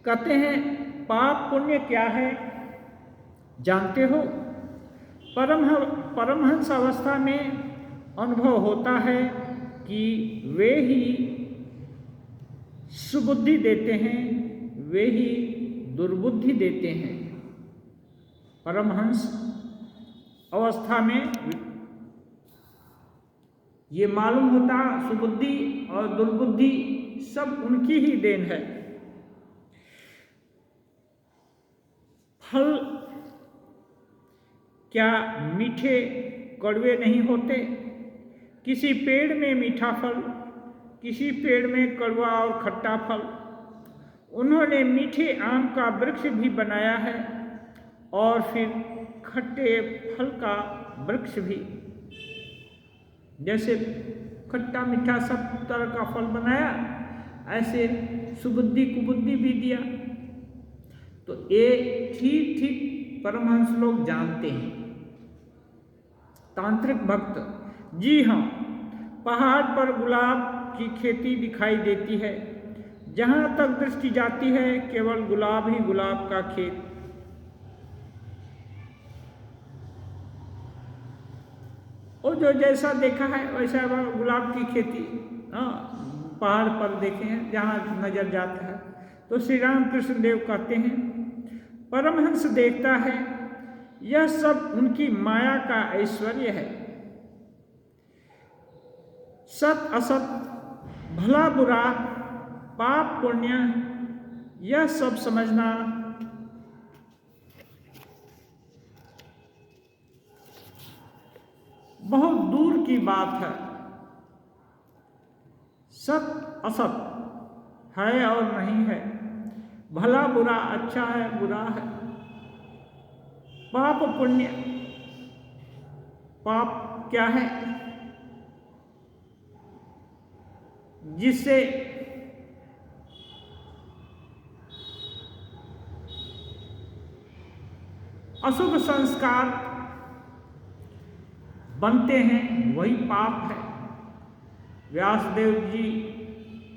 कहते हैं, पाप पुण्य क्या है जानते हो? परमहंस अवस्था में अनुभव होता है कि वे ही सुबुद्धि देते हैं, वे ही दुर्बुद्धि देते हैं। परमहंस अवस्था में ये मालूम होता, सुबुद्धि और दुर्बुद्धि सब उनकी ही देन है। फल क्या मीठे कड़वे नहीं होते? किसी पेड़ में मीठा फल, किसी पेड़ में कड़वा और खट्टा फल। उन्होंने मीठे आम का वृक्ष भी बनाया है और फिर खट्टे फल का वृक्ष भी, जैसे खट्टा मीठा सब तरह का फल बनाया, ऐसे सुबुद्धि कुबुद्धि भी दिया। तो ये ठीक ठीक परमहंस लोग जानते हैं। तांत्रिक भक्त, जी हाँ, पहाड़ पर गुलाब की खेती दिखाई देती है, जहां तक दृष्टि जाती है केवल गुलाब ही गुलाब का खेत। और जो जैसा देखा है वैसा गुलाब की खेती पहाड़ पर देखे हैं जहाँ नजर जाता है। तो श्री राम कृष्ण देव कहते हैं, परमहंस देखता है यह सब उनकी माया का ऐश्वर्य है। सत असत, भला बुरा, पाप पुण्य, यह सब समझना बहुत दूर की बात है। सत असत है और नहीं है, भला बुरा, अच्छा है बुरा है, पाप पुण्य, पाप क्या है जिससे अशुभ संस्कार बनते हैं वही पाप है। व्यासदेव जी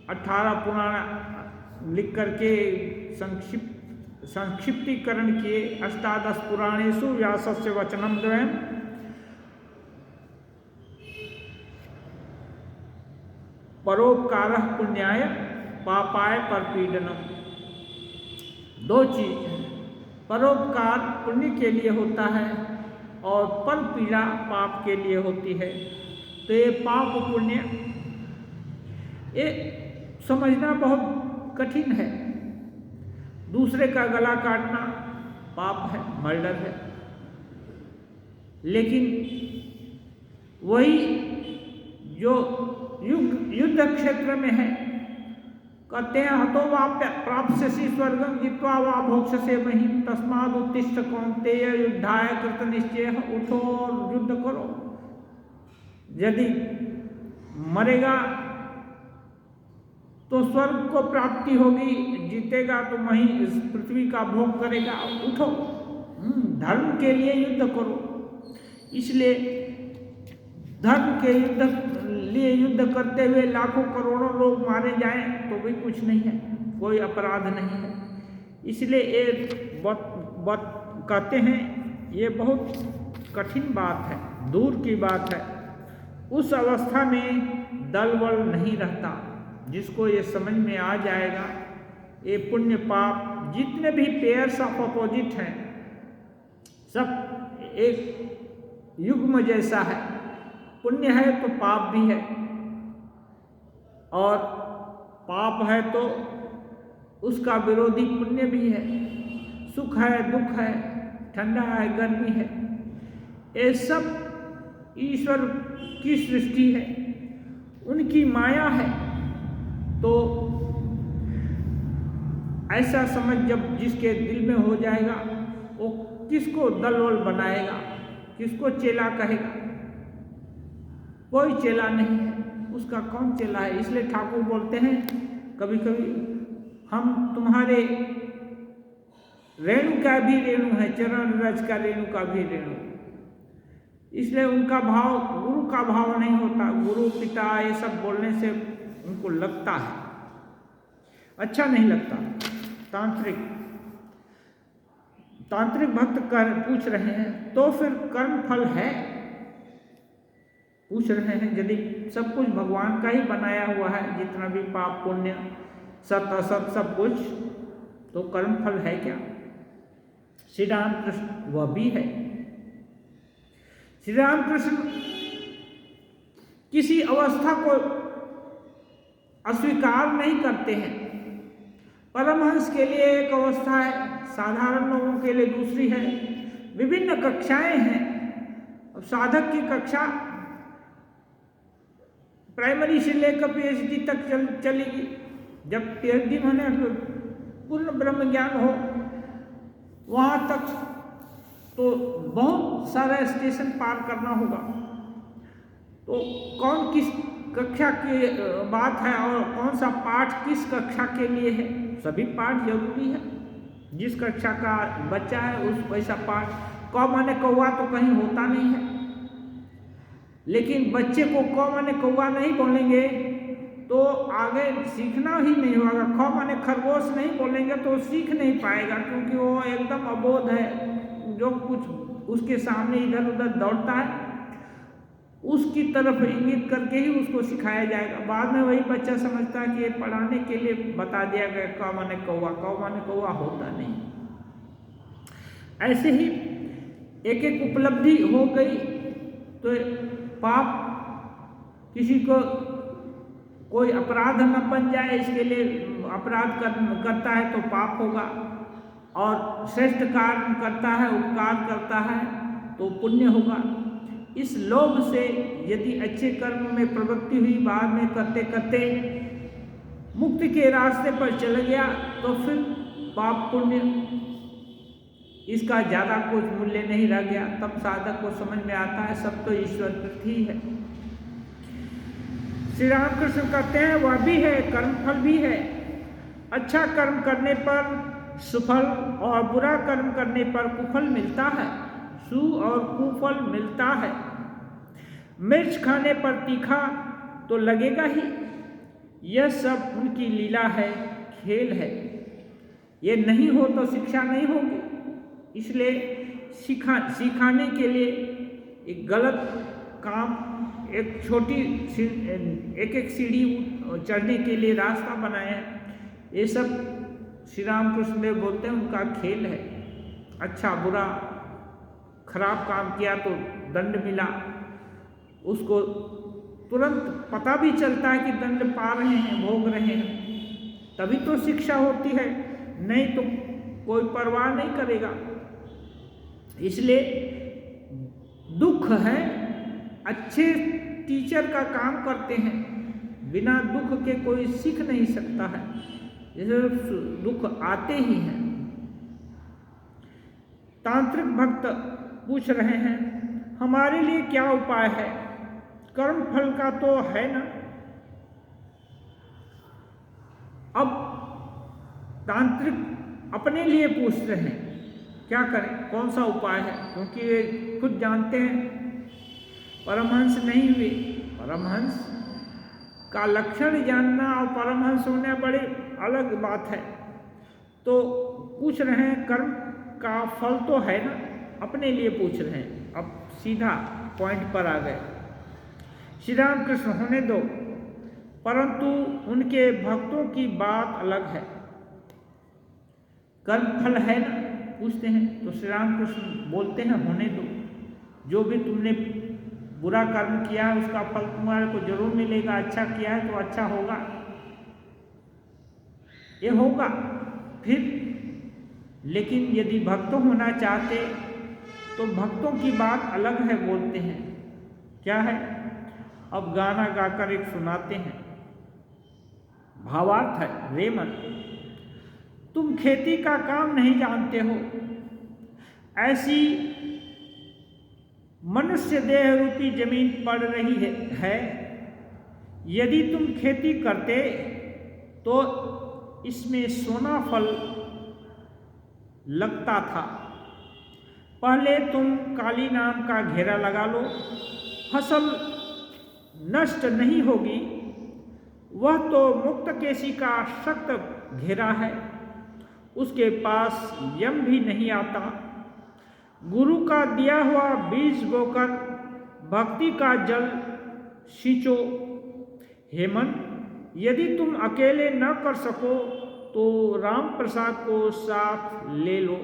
18 पुराण लिख करके संक्षिप्तीकरण किए। अष्टादश पुराणेषु व्यासस्य वचनम द्वयम्, परोपकारः पुण्याय पापाय परपीडनम। दो चीज, परोपकार पुण्य के लिए होता है और पर पीड़ा पाप के लिए होती है। तो ये पाप पुण्य ये समझना बहुत कठिन है। दूसरे का गला काटना पाप है, मर्डर है, लेकिन वही जो युद्ध क्षेत्र में है, कहते हैं हतो वा प्राप्स्यसि स्वर्गं जित्वा वा भोक्ष्यसे महीम् तस्माद् उत्तिष्ठ कौन्तेय युद्धाय कृत निश्चयः। उठो और युद्ध करो, यदि मरेगा तो स्वर्ग को प्राप्ति होगी, जीतेगा तो वहीं इस पृथ्वी का भोग करेगा। उठो, धर्म के लिए युद्ध करो। इसलिए धर्म के लिए युद्ध करते हुए लाखों करोड़ों लोग मारे जाएं तो भी कुछ नहीं है, कोई अपराध नहीं है। इसलिए ये बात कहते हैं ये बहुत कठिन बात है, दूर की बात है। उस अवस्था में दल बल नहीं रहता। जिसको ये समझ में आ जाएगा ये पुण्य पाप जितने भी पेयर्स ऑफ अपोजिट हैं सब एक युग्म जैसा है। पुण्य है तो पाप भी है, और पाप है तो उसका विरोधी पुण्य भी है। सुख है, दुख है, ठंडा है, गर्मी है, ये सब ईश्वर की सृष्टि है, उनकी माया है। तो ऐसा समझ जब जिसके दिल में हो जाएगा वो किसको दलबल बनाएगा, किसको चेला कहेगा? कोई चेला नहीं है, उसका कौन चेला है? इसलिए ठाकुर बोलते हैं कभी कभी, हम तुम्हारे रेणु का भी रेणु है, चरण रज का रेणु का भी रेणु। इसलिए उनका भाव गुरु का भाव नहीं होता। गुरु पिता ये सब बोलने से उनको लगता है, अच्छा नहीं लगता। तांत्रिक भक्त पूछ रहे हैं तो फिर कर्म फल है? पूछ रहे हैं यदि सब कुछ भगवान का ही बनाया हुआ है, जितना भी पाप पुण्य सत असत सब कुछ, तो कर्म फल है क्या? श्री राम कृष्ण वह भी है। श्री राम कृष्ण किसी अवस्था को अस्वीकार नहीं करते हैं। परमहंस के लिए एक अवस्था है, साधारण लोगों के लिए दूसरी है, विभिन्न कक्षाएं हैं। अब साधक की कक्षा प्राइमरी से लेकर पीएचडी तक चलेगी। जब पीएचडी होने पूर्ण ब्रह्म ज्ञान हो वहाँ तक तो बहुत सारा स्टेशन पार करना होगा। तो कौन किस कक्षा की बात है और कौन सा पाठ किस कक्षा के लिए है, सभी पाठ जरूरी है। जिस कक्षा का बच्चा है उस वैसा पाठ, क माने कौवा तो कहीं होता नहीं है, लेकिन बच्चे को क माने कौवा नहीं बोलेंगे तो आगे सीखना ही नहीं होगा। ख माने खरगोश नहीं बोलेंगे तो सीख नहीं पाएगा, क्योंकि वो एकदम अबोध है। जो कुछ उसके सामने इधर उधर दौड़ता है उसकी तरफ इंगित करके ही उसको सिखाया जाएगा। बाद में वही बच्चा समझता है कि ये पढ़ाने के लिए बता दिया गया, क माने कौवा, क माने कौवा होता नहीं। ऐसे ही एक एक उपलब्धि हो गई तो पाप, किसी को कोई अपराध न बन जाए इसके लिए अपराध करता है तो पाप होगा, और श्रेष्ठ कार्य करता है, उपकार करता है तो पुण्य होगा। इस लोभ से यदि अच्छे कर्म में प्रवृत्ति हुई, बाद में करते करते मुक्ति के रास्ते पर चल गया तो फिर पाप पुण्य इसका ज़्यादा कुछ मूल्य नहीं रह गया। तब साधक को समझ में आता है सब तो ईश्वर प्रति ही है। श्री रामकृष्ण कहते हैं वह भी है, कर्मफल भी है। अच्छा कर्म करने पर सुफल और बुरा कर्म करने पर कुफल मिलता है, सु और कुफल मिलता है। मिर्च खाने पर तीखा तो लगेगा ही, यह सब उनकी लीला है, खेल है। ये नहीं हो तो शिक्षा नहीं होगी, इसलिए सिखाने के लिए एक गलत काम, एक छोटी एक एक सीढ़ी चढ़ने के लिए रास्ता बनाया है। ये सब श्री रामकृष्ण देव बोलते हैं उनका खेल है। अच्छा बुरा खराब काम किया तो दंड मिला, उसको तुरंत पता भी चलता है कि दंड पा रहे हैं, भोग रहे हैं, तभी तो शिक्षा होती है, नहीं तो कोई परवाह नहीं करेगा। इसलिए दुख है, अच्छे टीचर का काम करते हैं, बिना दुख के कोई सीख नहीं सकता है, जैसे दुख आते ही हैं। तांत्रिक भक्त पूछ रहे हैं हमारे लिए क्या उपाय है, कर्म फल का तो है ना। अब तांत्रिक अपने लिए पूछ रहे हैं क्या करें, कौन सा उपाय है, क्योंकि वे खुद जानते हैं परमहंस नहीं हुए। परमहंस का लक्षण जानना और परमहंस होना बड़ी अलग बात है। तो पूछ रहे हैं कर्म का फल तो है ना, अपने लिए पूछ रहे हैं। अब सीधा पॉइंट पर आ गए। श्री रामकृष्ण होने दो, परंतु उनके भक्तों की बात अलग है। कर्म फल है ना पूछते हैं, तो श्री रामकृष्ण बोलते हैं होने दो, जो भी तुमने बुरा कर्म किया है उसका फल तुम्हारे को जरूर मिलेगा, अच्छा किया है तो अच्छा होगा, ये होगा फिर। लेकिन यदि भक्त होना चाहते तो भक्तों की बात अलग है, बोलते हैं क्या है। अब गाना गाकर एक सुनाते हैं, भावार्थ है रेमन। तुम खेती का काम नहीं जानते हो, ऐसी मनुष्य देह रूपी जमीन पड़ रही है। यदि तुम खेती करते तो इसमें सोना फल लगता था। पहले तुम काली नाम का घेरा लगा लो, फसल नष्ट नहीं होगी। वह तो मुक्तकेशी का सख्त घेरा है, उसके पास यम भी नहीं आता। गुरु का दिया हुआ बीज बोकर भक्ति का जल सींचो। हेमंत, यदि तुम अकेले न कर सको तो राम प्रसाद को साथ ले लो।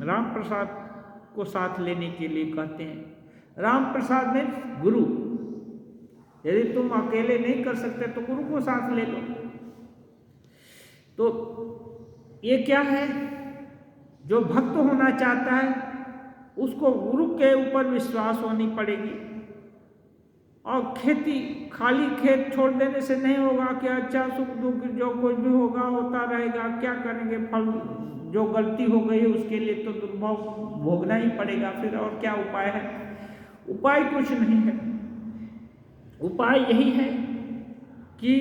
राम प्रसाद को साथ लेने के लिए कहते हैं। राम प्रसाद ने गुरु, यदि तुम अकेले नहीं कर सकते तो गुरु को साथ ले लो। तो ये क्या है, जो भक्त होना चाहता है उसको गुरु के ऊपर विश्वास होनी पड़ेगी। और खेती खाली खेत छोड़ देने से नहीं होगा कि अच्छा सुख दुख जो कुछ भी होगा होता रहेगा, क्या करेंगे, फल जो गलती हो गई उसके लिए तो दुर्भोग भोगना ही पड़ेगा, फिर और क्या उपाय है? उपाय कुछ नहीं है। उपाय यही है कि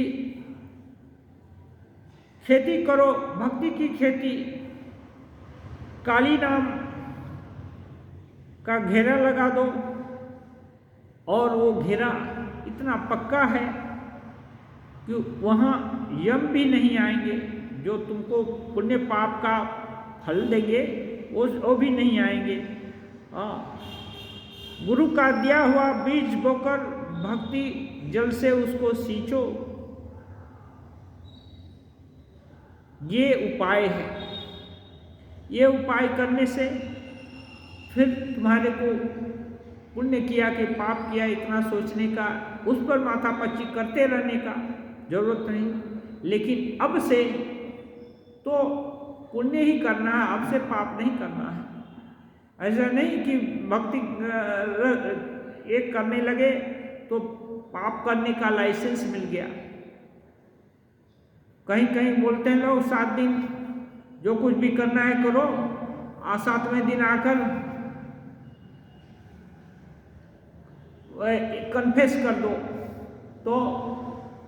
खेती करो, भक्ति की खेती, काली नाम का घेरा लगा दो, और वो घेरा इतना पक्का है कि वहाँ यम भी नहीं आएंगे, जो तुमको पुण्य पाप का फल देंगे वो भी नहीं आएंगे। गुरु का दिया हुआ बीज बोकर भक्ति जल से उसको सींचो, ये उपाय है। ये उपाय करने से फिर तुम्हारे को पुण्य किया कि पाप किया इतना सोचने का, उस पर माथापच्ची करते रहने का जरूरत नहीं। लेकिन अब से तो पुण्य ही करना है, अब से पाप नहीं करना है। ऐसा नहीं कि भक्ति एक करने लगे तो पाप करने का लाइसेंस मिल गया। कहीं कहीं बोलते हैं लोग 7 दिन जो कुछ भी करना है करो, 7वें दिन आकर कन्फेस कर दो तो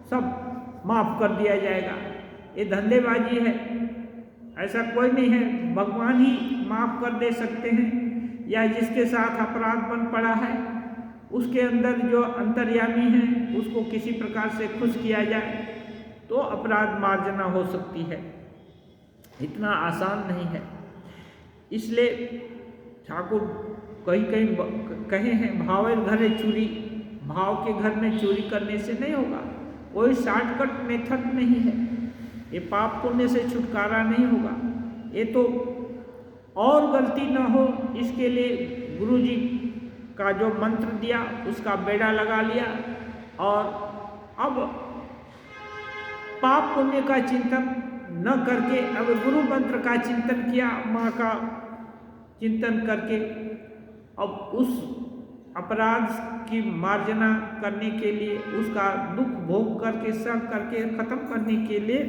सब माफ कर दिया जाएगा। ये धंधेबाजी है, ऐसा कोई नहीं है। भगवान ही माफ कर दे सकते हैं, या जिसके साथ अपराध बन पड़ा है उसके अंदर जो अंतर्यामी है उसको किसी प्रकार से खुश किया जाए तो अपराध मार्जना हो सकती है। इतना आसान नहीं है। इसलिए ठाकुर कहीं कहीं कहे हैं, भावेर घरे चोरी, भाव के घर में चोरी करने से नहीं होगा। कोई शॉर्टकट मेथड नहीं है, ये पाप पुण्य से छुटकारा नहीं होगा। ये तो और गलती न हो इसके लिए गुरु जी का जो मंत्र दिया उसका बेड़ा लगा लिया, और अब पाप पुण्य का चिंतन न करके अब गुरु मंत्र का चिंतन किया, माँ का चिंतन करके अब उस अपराध की मार्जना करने के लिए, उसका दुख भोग करके सह करके खत्म करने के लिए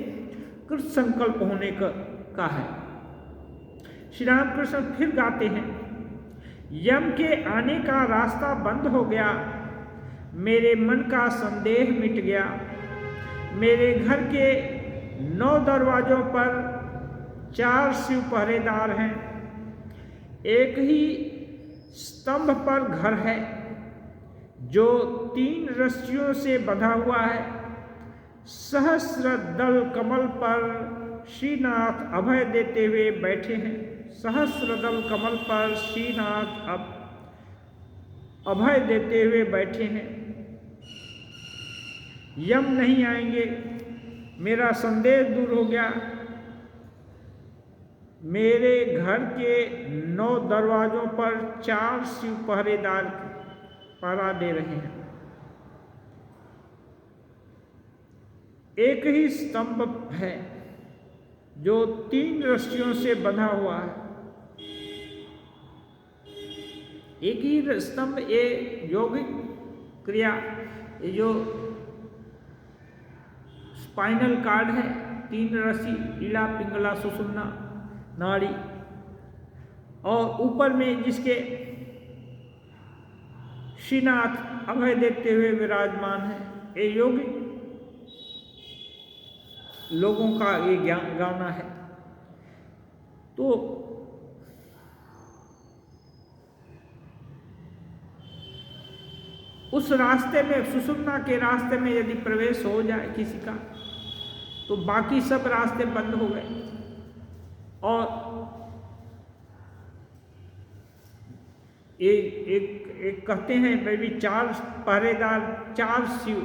कृत संकल्प होने का है। श्री रामकृष्ण फिर गाते हैं, यम के आने का रास्ता बंद हो गया, मेरे मन का संदेह मिट गया, मेरे घर के 9 दरवाजों पर 4 शिव पहरेदार हैं, एक ही स्तंभ पर घर है जो 3 रस्सियों से बंधा हुआ है, सहस्र दल कमल पर श्रीनाथ अभय देते हुए बैठे हैं, सहस्र दल कमल पर श्रीनाथ अभय देते हुए बैठे हैं। यम नहीं आएंगे, मेरा संदेह दूर हो गया, मेरे घर के 9 दरवाजों पर 4 शिव पहरेदार पहरा दे रहे हैं, एक ही स्तंभ है जो 3 रस्सियों से बंधा हुआ है। एक ही स्तंभ, ये यौगिक क्रिया, ये जो स्पाइनल कार्ड है, 3 रस्सी, ईड़ा पिंगला सुषुम्ना नाड़ी, और ऊपर में जिसके श्रीनाथ अभय देते हुए विराजमान है, ये यौगिक लोगों का ये गाना है। तो उस रास्ते में, सुषुम्ना के रास्ते में यदि प्रवेश हो जाए किसी का, तो बाकी सब रास्ते बंद हो गए। और एक कहते हैं भाई भी 4 पहरेदार, 4 शिव।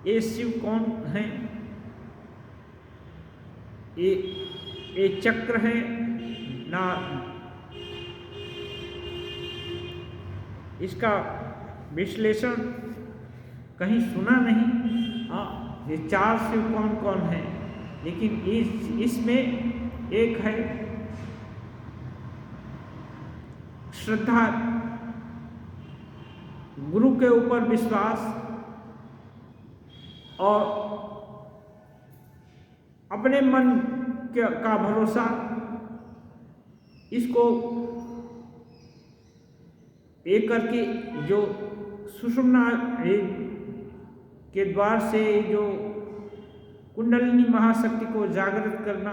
ये शिव कौन हैं? ये चक्र है ना, इसका विश्लेषण कहीं सुना नहीं। हाँ, ये 4 शिव कौन कौन है, लेकिन इसमें एक है श्रद्धा गुरु के ऊपर विश्वास और अपने मन का भरोसा, इसको एक करके जो सुषुम्ना के द्वार से जो कुंडलिनी महाशक्ति को जागृत करना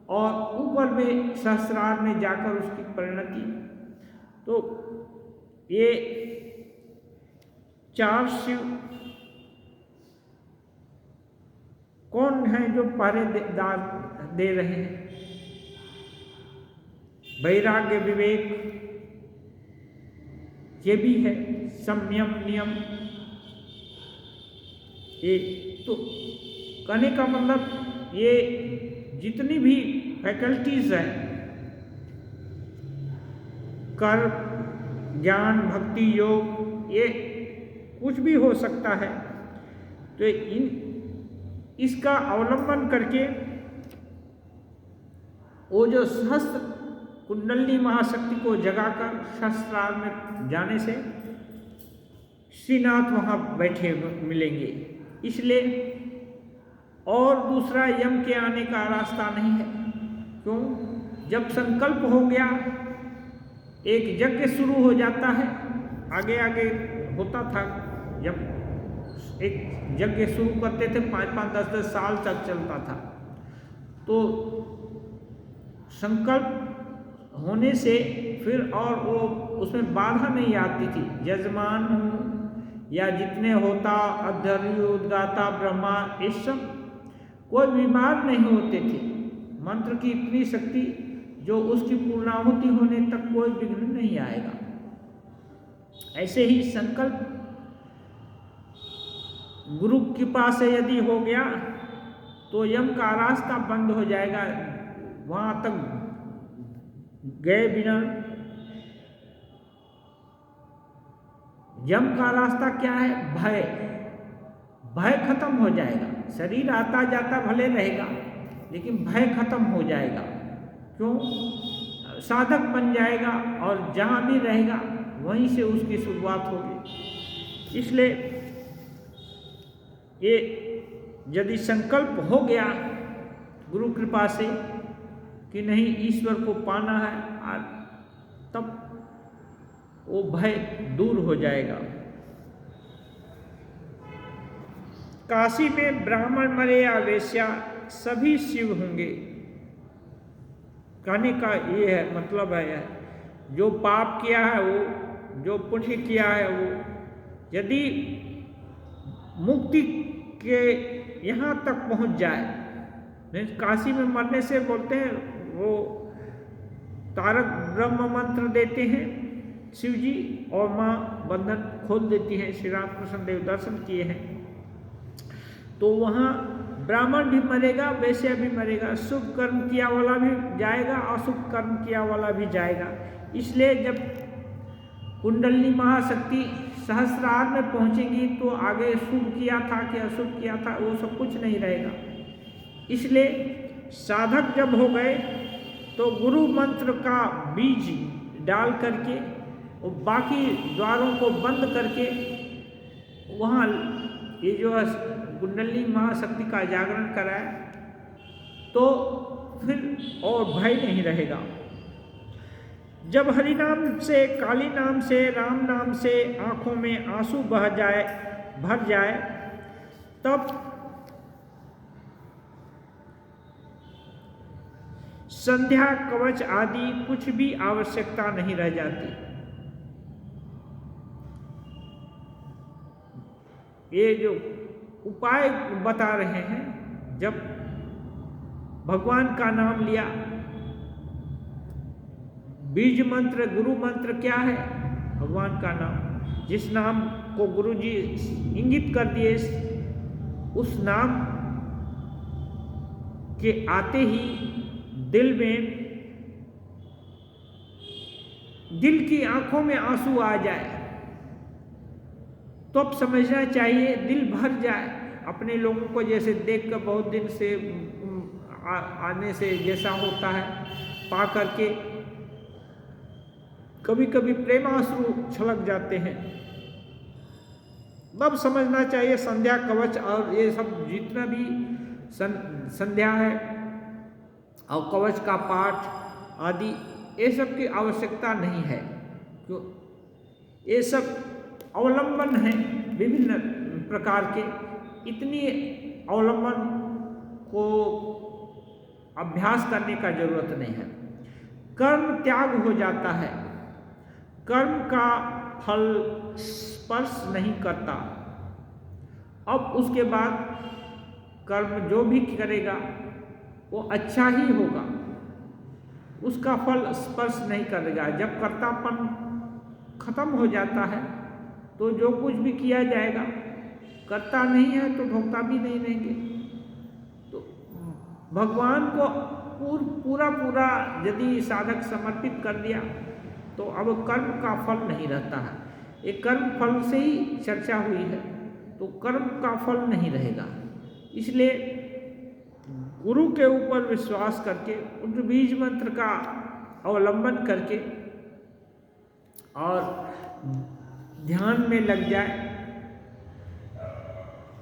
और ऊपर में सहस्रार में जाकर उसकी परिणति, तो ये 4 शिव कौन है जो पहरेदार दे रहे हैं? वैराग्य, विवेक, ये भी है, संयम, नियम। ये तो कहने का मतलब ये जितनी भी फैकल्टीज हैं, कर्म, ज्ञान, भक्ति, योग, ये कुछ भी हो सकता है। तो इसका अवलंबन करके वो जो सहस्त्र कुंडलिनी महाशक्ति को जगाकर सहस्त्रार में जाने से श्रीनाथ वहाँ बैठे मिलेंगे। इसलिए और दूसरा यम के आने का रास्ता नहीं है। क्यों? जब संकल्प हो गया, एक यज्ञ शुरू हो जाता है। आगे आगे होता था, जब एक यज्ञ शुरू करते थे 5-5, 10-10 साल तक चलता था। तो संकल्प होने से फिर और वो उसमें बाधा नहीं आती थी। यजमान या जितने होता, अध्ययन, उद्गाता, ब्रह्मा, ये सब कोई बीमार नहीं होते थे। मंत्र की इतनी शक्ति जो उसकी पूर्णाहुति होने तक कोई विघ्न नहीं आएगा। ऐसे ही संकल्प गुरु कृपा से यदि हो गया तो यम का रास्ता बंद हो जाएगा। वहां तक गए बिना यम का रास्ता क्या है? भय। भय खत्म हो जाएगा। शरीर आता जाता भले रहेगा, लेकिन भय खत्म हो जाएगा। क्यों? साधक बन जाएगा और जहां भी रहेगा वहीं से उसकी शुरुआत होगी। इसलिए ये यदि संकल्प हो गया गुरु कृपा से कि नहीं ईश्वर को पाना है, तब वो भय दूर हो जाएगा। काशी में ब्राह्मण मरे या वेश्या सभी शिव होंगे। कहने का ये है, मतलब है, जो पाप किया है वो, जो पुण्य किया है वो, यदि मुक्ति के यहाँ तक पहुँच जाए। काशी में मरने से बोलते हैं वो तारक ब्रह्म मंत्र देते हैं शिव जी, और माँ बंधन खोल देती है। श्री रामकृष्ण देव दर्शन किए हैं। तो वहाँ ब्राह्मण भी मरेगा, वैश्य भी मरेगा, शुभ कर्म किया वाला भी जाएगा, अशुभ कर्म किया वाला भी जाएगा। इसलिए जब कुंडलिनी महाशक्ति सहस्रार में पहुंचेगी तो आगे शुभ किया था कि अशुभ किया था वो सब कुछ नहीं रहेगा। इसलिए साधक जब हो गए तो गुरु मंत्र का बीज डाल करके और बाकी द्वारों को बंद करके वहाँ ये जो कुंडलिनी महाशक्ति का जागरण कराए तो फिर और भय नहीं रहेगा। जब हरि नाम से, काली नाम से, राम नाम से आंखों में आंसू भर जाए तब संध्या, कवच आदि कुछ भी आवश्यकता नहीं रह जाती। ये जो उपाय बता रहे हैं, जब भगवान का नाम लिया, बीज मंत्र, गुरु मंत्र क्या है? भगवान का नाम। जिस नाम को गुरु जी इंगित कर दिए, उस नाम के आते ही दिल में, दिल की आंखों में आंसू आ जाए तो अब समझना चाहिए दिल भर जाए। अपने लोगों को जैसे देखकर बहुत दिन से आने से जैसा होता है, पा करके कभी कभी प्रेमाश्रु छलक जाते हैं। अब समझना चाहिए संध्या कवच और ये सब जितना भी संध्या है और कवच का पाठ आदि, ये सब की आवश्यकता नहीं है। क्यों? ये सब अवलंबन है विभिन्न प्रकार के, इतनी अवलंबन को अभ्यास करने का जरूरत नहीं है। कर्म त्याग हो जाता है, कर्म का फल स्पर्श नहीं करता। अब उसके बाद कर्म जो भी करेगा वो अच्छा ही होगा, उसका फल स्पर्श नहीं करेगा। जब कर्तापन खत्म हो जाता है तो जो कुछ भी किया जाएगा, कर्ता नहीं है तो भोक्ता भी नहीं रहेंगे। तो भगवान को पूरा पूरा यदि साधक समर्पित कर दिया तो अब कर्म का फल नहीं रहता है। एक कर्म फल से ही चर्चा हुई है, तो कर्म का फल नहीं रहेगा। इसलिए गुरु के ऊपर विश्वास करके उन बीज मंत्र का अवलंबन करके और ध्यान में लग जाए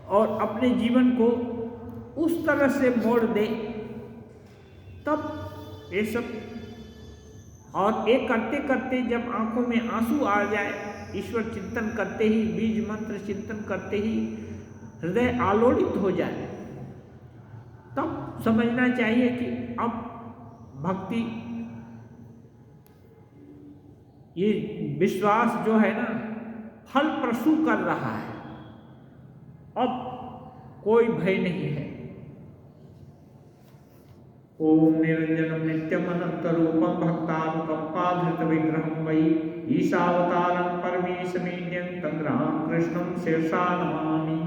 और अपने जीवन को उस तरह से मोड़ दे, तब ये सब। और ये करते करते जब आंखों में आंसू आ जाए, ईश्वर चिंतन करते ही, बीज मंत्र चिंतन करते ही हृदय आलोड़ित हो जाए, तब समझना चाहिए कि अब भक्ति, ये विश्वास जो है ना, फल प्रसू कर रहा है। अब कोई भय नहीं है। ओम निरंजनम नित्यमनंतरूपम भक्तानुकंपाधृत विग्रहं वै ईशावतारं परमेशमीड्यं तं रामकृष्णं शिरसा नमामि।